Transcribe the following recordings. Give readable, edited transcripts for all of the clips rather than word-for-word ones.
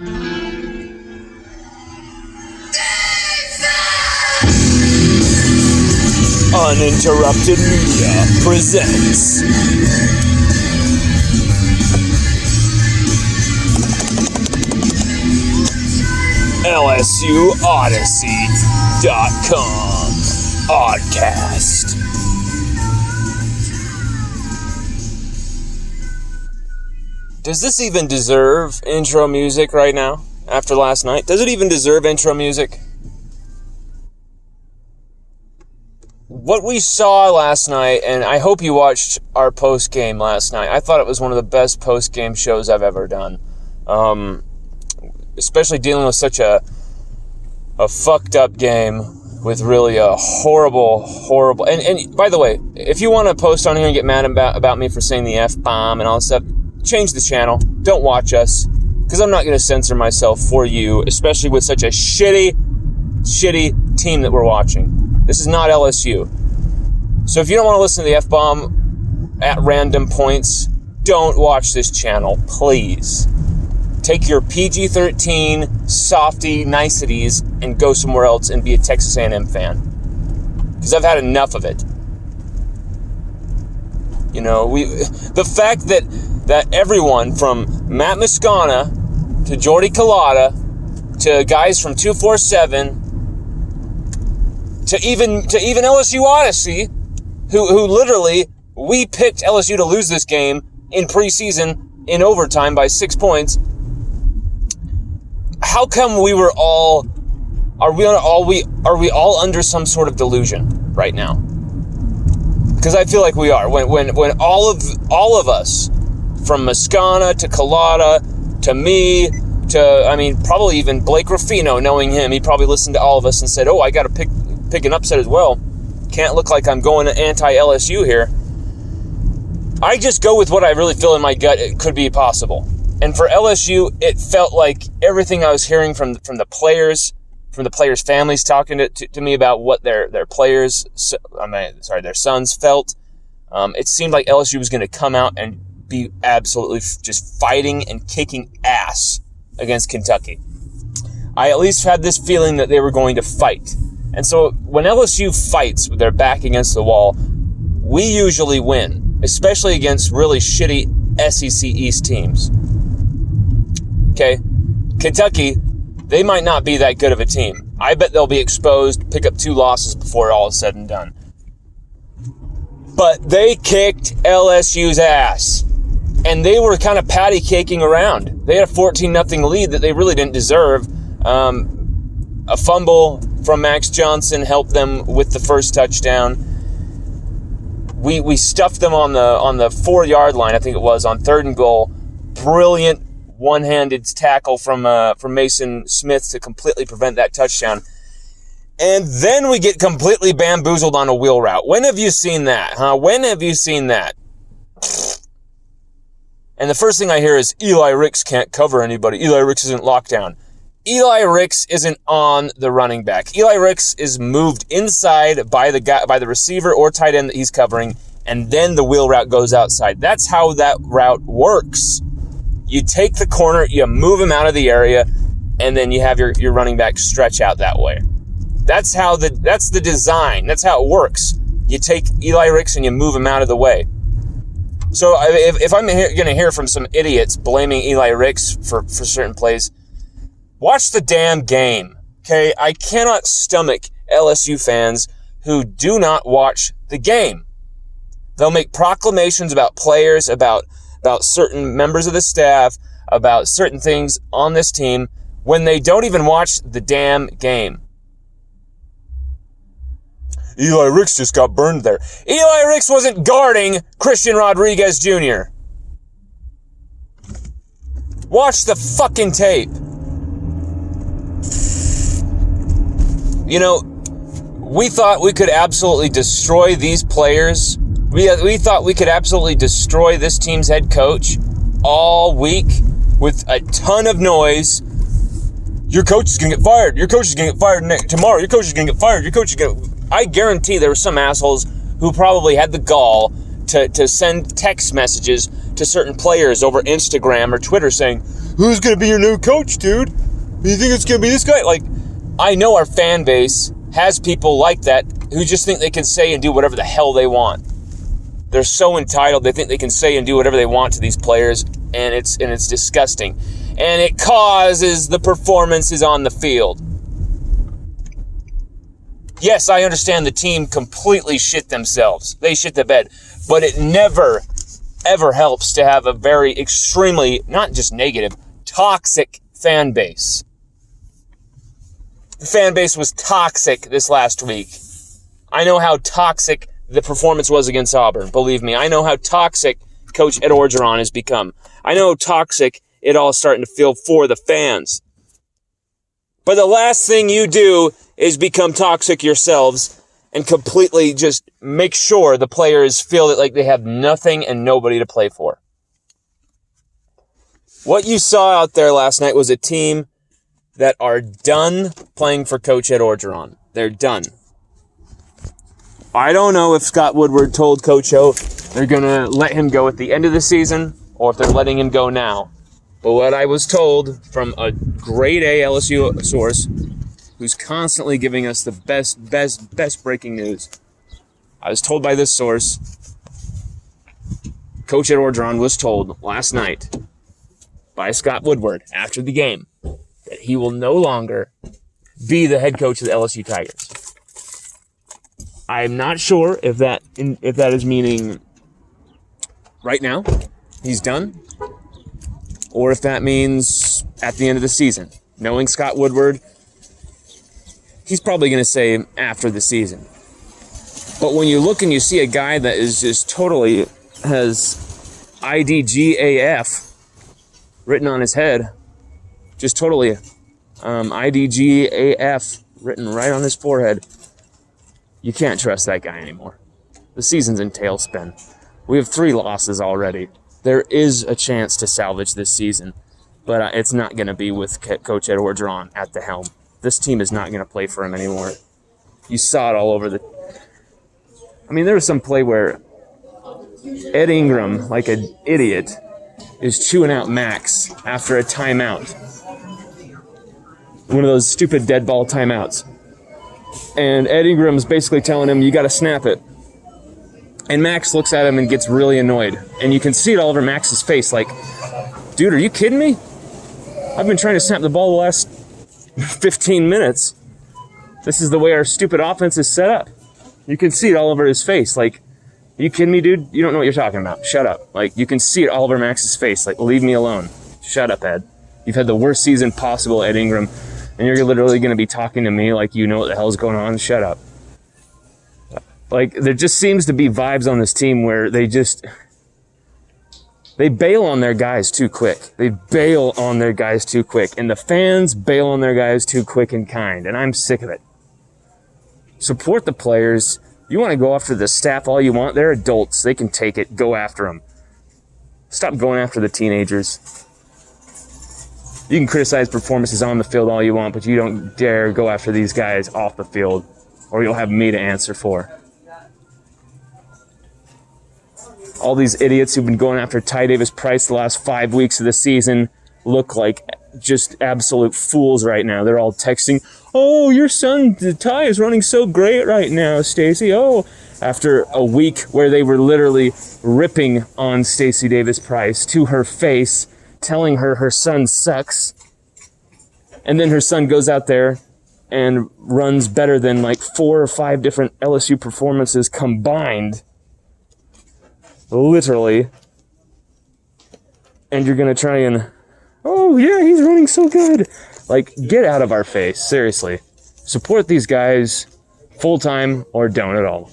Uninterrupted Media presents LSUODYSSEY.COM Oddcast. Does this even deserve intro music right now, after last night? Does it even deserve intro music? What we saw last night, and I hope you watched our post-game last night, I thought it was one of the best post-game shows I've ever done. Especially dealing with such a fucked up game with really a horrible... And by the way, if you want to post on here and get mad about me for saying the F-bomb and all this stuff, change the channel. Don't watch us, because I'm not going to censor myself for you, especially with such a shitty team that we're watching. This is not LSU. So if you don't want to listen to the F-bomb at random points, don't watch this channel, please. Take your PG-13 softy niceties and go somewhere else and be a Texas A&M fan. Because I've had enough of it. You know, the fact that everyone from Matt Moscona to Jordy Culotta to guys from 247 to even LSU Odyssey, who literally, we picked LSU to lose this game in preseason in overtime by 6 points. How come are we all under some sort of delusion right now? Because I feel like we are. When all of us, from Moscona to Culotta to me to, probably even Blake Ruffino, knowing him, he probably listened to all of us and said, "Oh, I got to pick an upset as well. Can't look like I'm going anti-LSU here." I just go with what I really feel in my gut it could be possible. And for LSU, it felt like everything I was hearing from the players families talking to me about what their sons felt. It seemed like LSU was going to come out and be absolutely just fighting and kicking ass against Kentucky. I at least had this feeling that they were going to fight. And so when LSU fights with their back against the wall, we usually win, especially against really shitty SEC East teams. Okay, Kentucky, they might not be that good of a team. I bet they'll be exposed, pick up 2 losses before all is said and done. But they kicked LSU's ass, and they were kind of patty caking around. They had a 14-0 lead that they really didn't deserve. A fumble from Max Johnson helped them with the first touchdown. We stuffed them on the 4-yard line, I think it was, on 3rd and goal. Brilliant one-handed tackle from Mason Smith to completely prevent that touchdown. And then we get completely bamboozled on a wheel route. When have you seen that, huh? When have you seen that? And the first thing I hear is, Eli Ricks can't cover anybody. Eli Ricks isn't locked down. Eli Ricks isn't on the running back. Eli Ricks is moved inside by the receiver or tight end that he's covering, and then the wheel route goes outside. That's how that route works. You take the corner, you move him out of the area, and then you have your running back stretch out that way. That's the design. That's how it works. You take Eli Ricks and you move him out of the way. So if I'm going to hear from some idiots blaming Eli Ricks for certain plays, watch the damn game, okay? I cannot stomach LSU fans who do not watch the game. They'll make proclamations about players, about certain members of the staff, about certain things on this team when they don't even watch the damn game. Eli Ricks just got burned there. Eli Ricks wasn't guarding Christian Rodriguez Jr. Watch the fucking tape. You know, we thought we could absolutely destroy these players. We thought we could absolutely destroy this team's head coach all week with a ton of noise. Your coach is going to get fired. Your coach is going to get fired tomorrow. Your coach is going to get fired. Your coach is going to... I guarantee there were some assholes who probably had the gall to send text messages to certain players over Instagram or Twitter saying, who's going to be your new coach, dude? You think it's going to be this guy? Like, I know our fan base has people like that who just think they can say and do whatever the hell they want. They're so entitled. They think they can say and do whatever they want to these players, and it's disgusting. And it causes the performances on the field. Yes, I understand the team completely shit themselves. They shit the bed. But it never, ever helps to have a very extremely, not just negative, toxic fan base. The fan base was toxic this last week. I know how toxic the performance was against Auburn. Believe me, I know how toxic Coach Ed Orgeron has become. I know how toxic it all is starting to feel for the fans. But the last thing you do is become toxic yourselves and completely just make sure the players feel that like they have nothing and nobody to play for. What you saw out there last night was a team that are done playing for Coach Ed Orgeron. They're done. I don't know if Scott Woodward told Coach O they're going to let him go at the end of the season or if they're letting him go now. But what I was told from a grade A LSU source who's constantly giving us the best breaking news, I was told by this source, Coach Ed Orgeron was told last night by Scott Woodward after the game that he will no longer be the head coach of the LSU Tigers. I'm not sure if that is meaning right now he's done, or if that means at the end of the season. Knowing Scott Woodward, he's probably going to say after the season. But when you look and you see a guy that is just totally has IDGAF written on his head, just totally IDGAF written right on his forehead, you can't trust that guy anymore. The season's in tailspin. We have 3 losses already. There is a chance to salvage this season, but it's not going to be with Coach Ed Orgeron at the helm. This team is not going to play for him anymore. You saw it all over the... I mean, there was some play where Ed Ingram, like an idiot, is chewing out Max after a timeout. One of those stupid dead ball timeouts. And Ed Ingram's basically telling him, you got to snap it. And Max looks at him and gets really annoyed. And you can see it all over Max's face, like, dude, are you kidding me? I've been trying to snap the ball the last 15 minutes. This is the way our stupid offense is set up. You can see it all over his face, like, are you kidding me, dude? You don't know what you're talking about. Shut up. Like, you can see it all over Max's face, like, leave me alone. Shut up, Ed. You've had the worst season possible, Ed Ingram, and you're literally going to be talking to me like you know what the hell's going on. Shut up. Like, there just seems to be vibes on this team where they bail on their guys too quick. They bail on their guys too quick. And the fans bail on their guys too quick and kind. And I'm sick of it. Support the players. You want to go after the staff all you want. They're adults. They can take it. Go after them. Stop going after the teenagers. You can criticize performances on the field all you want, but you don't dare go after these guys off the field, or you'll have me to answer for. All these idiots who've been going after Ty Davis Price the last 5 weeks of the season look like just absolute fools right now. They're all texting, oh, your son, Ty, is running so great right now, Stacy. Oh, after a week where they were literally ripping on Stacey Davis Price to her face, telling her her son sucks. And then her son goes out there and runs better than like 4 or 5 different LSU performances combined. Literally. And you're going to try and, oh yeah, he's running so good. Like, get out of our face. Seriously. Support these guys full-time or don't at all.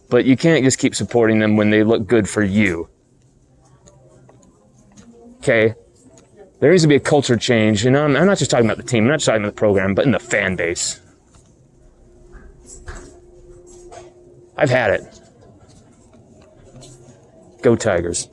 But you can't just keep supporting them when they look good for you. Okay? There needs to be a culture change. And I'm not just talking about the team. I'm not just talking about the program, but in the fan base. I've had it. Go Tigers.